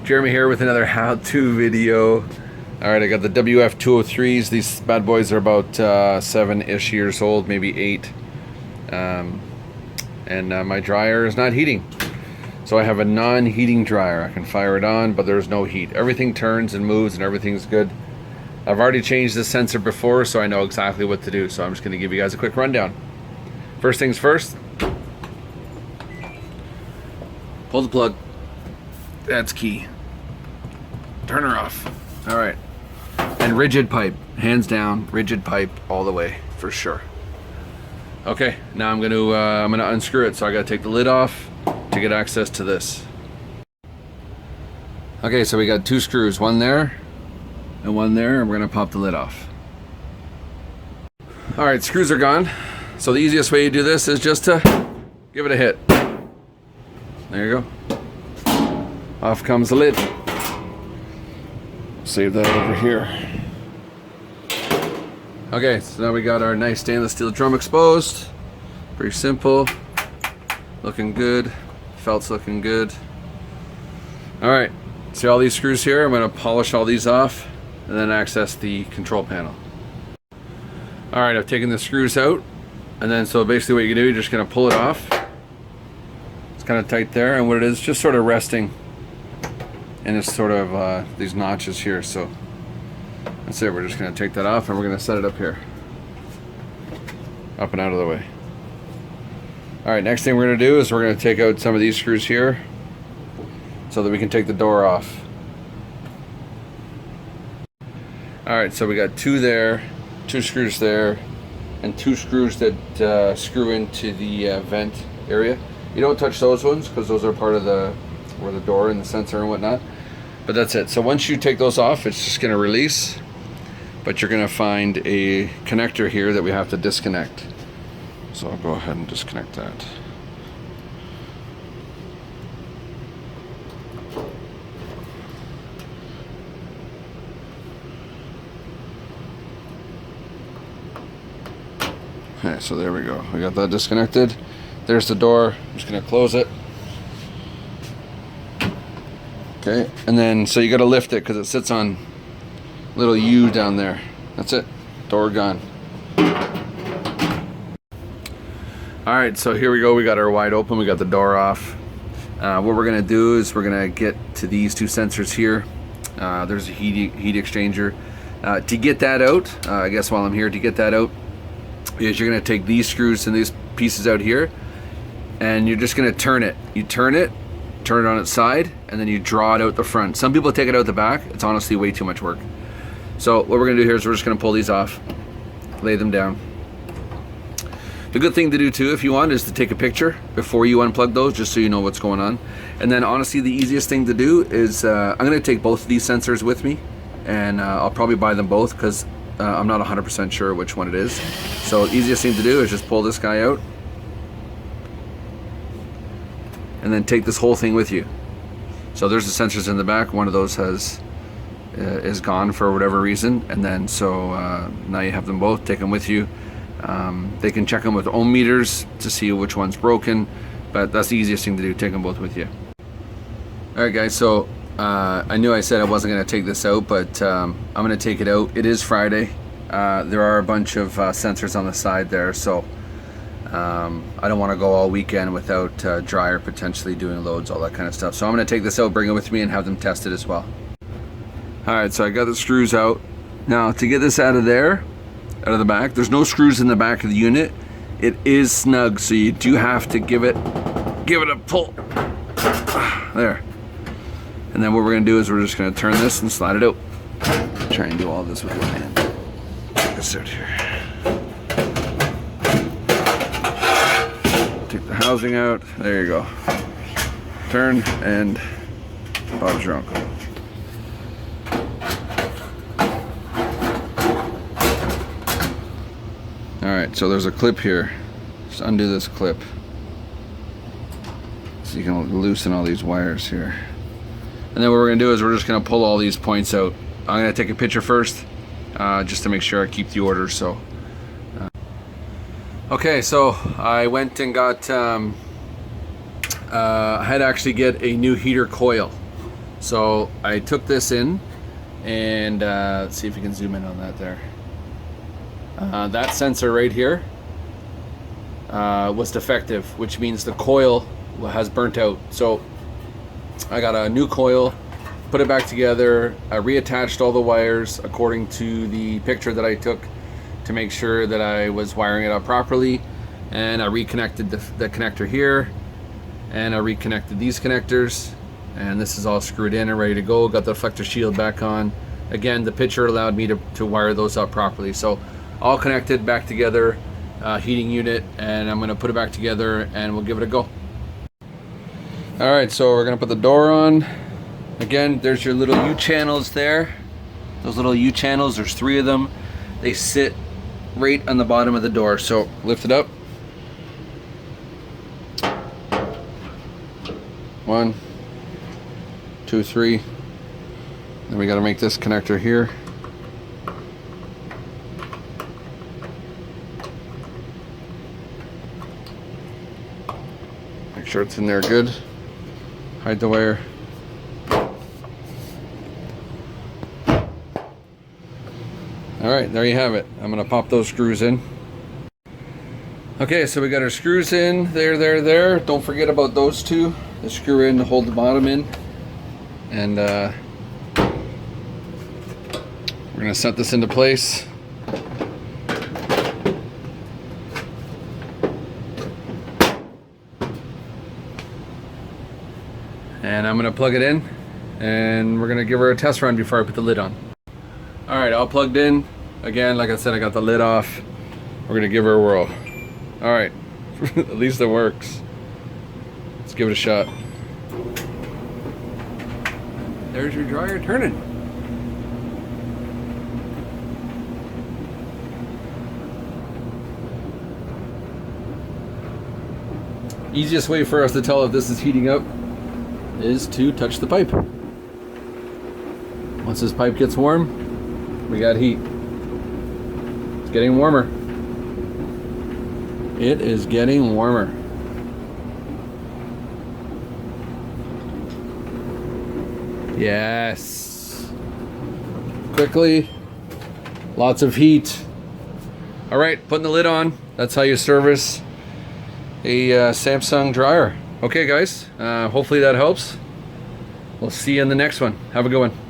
Jeremy here with another how-to video. Alright, I got the WF203s. These bad boys are about 7-ish years old, maybe 8. My dryer is not heating. So I have a non-heating dryer. I can fire it on, but there's no heat. Everything turns and moves and everything's good. I've already changed the sensor before, so I know exactly what to do. So I'm just going to give you guys a quick rundown. First things first. Pull the plug. That's key. Turn her off. All right. And rigid pipe, hands down, rigid pipe all the way for sure. Okay, now I'm gonna unscrew it. So I gotta take the lid off to get access to this. Okay, so we got 2 screws, one there and one there, and we're gonna pop the lid off. All right, screws are gone. So the easiest way to do this is just to give it a hit. There you go. Off comes the lid. Save that over here. Okay, so now we got our nice stainless steel drum exposed. Pretty simple. Looking good. Felt's looking good. Alright, see all these screws here? I'm going to polish all these off and then access the control panel. Alright, I've taken the screws out. And then so basically what you do, you're just going to pull it off. It's kind of tight there, and what it is, just sort of resting. And it's sort of these notches here, so that's it. We're just going to take that off and we're going to set it up here. Up and out of the way. Alright, next thing we're going to do is we're going to take out some of these screws here so that we can take the door off. Alright, so we got 2 there, 2 screws there, and 2 screws that screw into the vent area. You don't touch those ones because those are part of the door and the sensor and whatnot. But that's it. So once you take those off, it's just going to release. But you're going to find a connector here that we have to disconnect. So I'll go ahead and disconnect that. Okay, so there we go. We got that disconnected. There's the door. I'm just going to close it. Okay, and then so you got to lift it because it sits on little U down there. That's it. Door gone. Alright, so here we go. We got our wide open. We got the door off. What we're going to do is we're going to get to these 2 sensors here. There's a heat exchanger. To get that out, I guess while I'm here, to get that out, is you're going to take these screws and these pieces out here, and you're just going to turn it. You turn it on its side, and then you draw it out the front. Some people take it out the back. It's honestly way too much work. So what we're going to do here is we're just going to pull these off, lay them down. The good thing to do too, if you want, is to take a picture before you unplug those, just so you know what's going on. And then honestly, the easiest thing to do is I'm going to take both of these sensors with me, and I'll probably buy them both because I'm not 100% sure which one it is. So the easiest thing to do is just pull this guy out and then take this whole thing with you. So there's the sensors in the back. One of those is gone for whatever reason, and then so now you have them both. Take them with you. They can check them with ohm meters to see which one's broken, but that's the easiest thing to do. Take them both with you. Alright guys, so I knew I said I wasn't going to take this out, but I'm going to take it out. It is Friday. There are a bunch of sensors on the side there, so I don't want to go all weekend without dryer potentially doing loads, all that kind of stuff. So I'm going to take this out, bring it with me, and have them tested as well. Alright, so I got the screws out. Now to get this out of there, out of the back, there's no screws in the back of the unit. It is snug, so you do have to give it a pull. There. And then what we're going to do is we're just going to turn this and slide it out. Try and do all this with one hand. Check this out here. Take the housing out. There you go. Turn and Bob's your uncle. Alright, so there's a clip here. Just undo this clip so you can loosen all these wires here. And then what we're going to do is we're just going to pull all these points out. I'm going to take a picture first just to make sure I keep the order. So okay, so I went and got I had to actually get a new heater coil. So I took this in, and let's see if you can zoom in on that there. That sensor right here was defective, which means the coil has burnt out. So I got a new coil, put it back together, I reattached all the wires according to the picture that I took to make sure that I was wiring it up properly, and I reconnected the connector here, and I reconnected these connectors, and this is all screwed in and ready to go. Got the deflector shield back on. Again, the picture allowed me to wire those up properly. So all connected back together, heating unit, and I'm gonna put it back together and we'll give it a go. All right, so we're gonna put the door on. Again, there's your little U channels there. Those little U channels, there's 3 of them. They sit right on the bottom of the door. So lift it up. 1, 2, 3. Then we got to make this connector here. Make sure it's in there good. Hide the wire. All right, there you have it. I'm gonna pop those screws in. Okay, so we got our screws in, there. Don't forget about those 2. The screw in to hold the bottom in. And we're gonna set this into place. And I'm gonna plug it in, and we're gonna give her a test run before I put the lid on. All right, all plugged in. Again, like I said, I got the lid off. We're gonna give her a whirl. All right, at least it works. Let's give it a shot. There's your dryer turning. Easiest way for us to tell if this is heating up is to touch the pipe. Once this pipe gets warm, we got heat. It's getting warmer. It is getting warmer. Yes. Quickly. Lots of heat. All right, putting the lid on. That's how you service a Samsung dryer. Okay, guys. Hopefully that helps. We'll see you in the next one. Have a good one.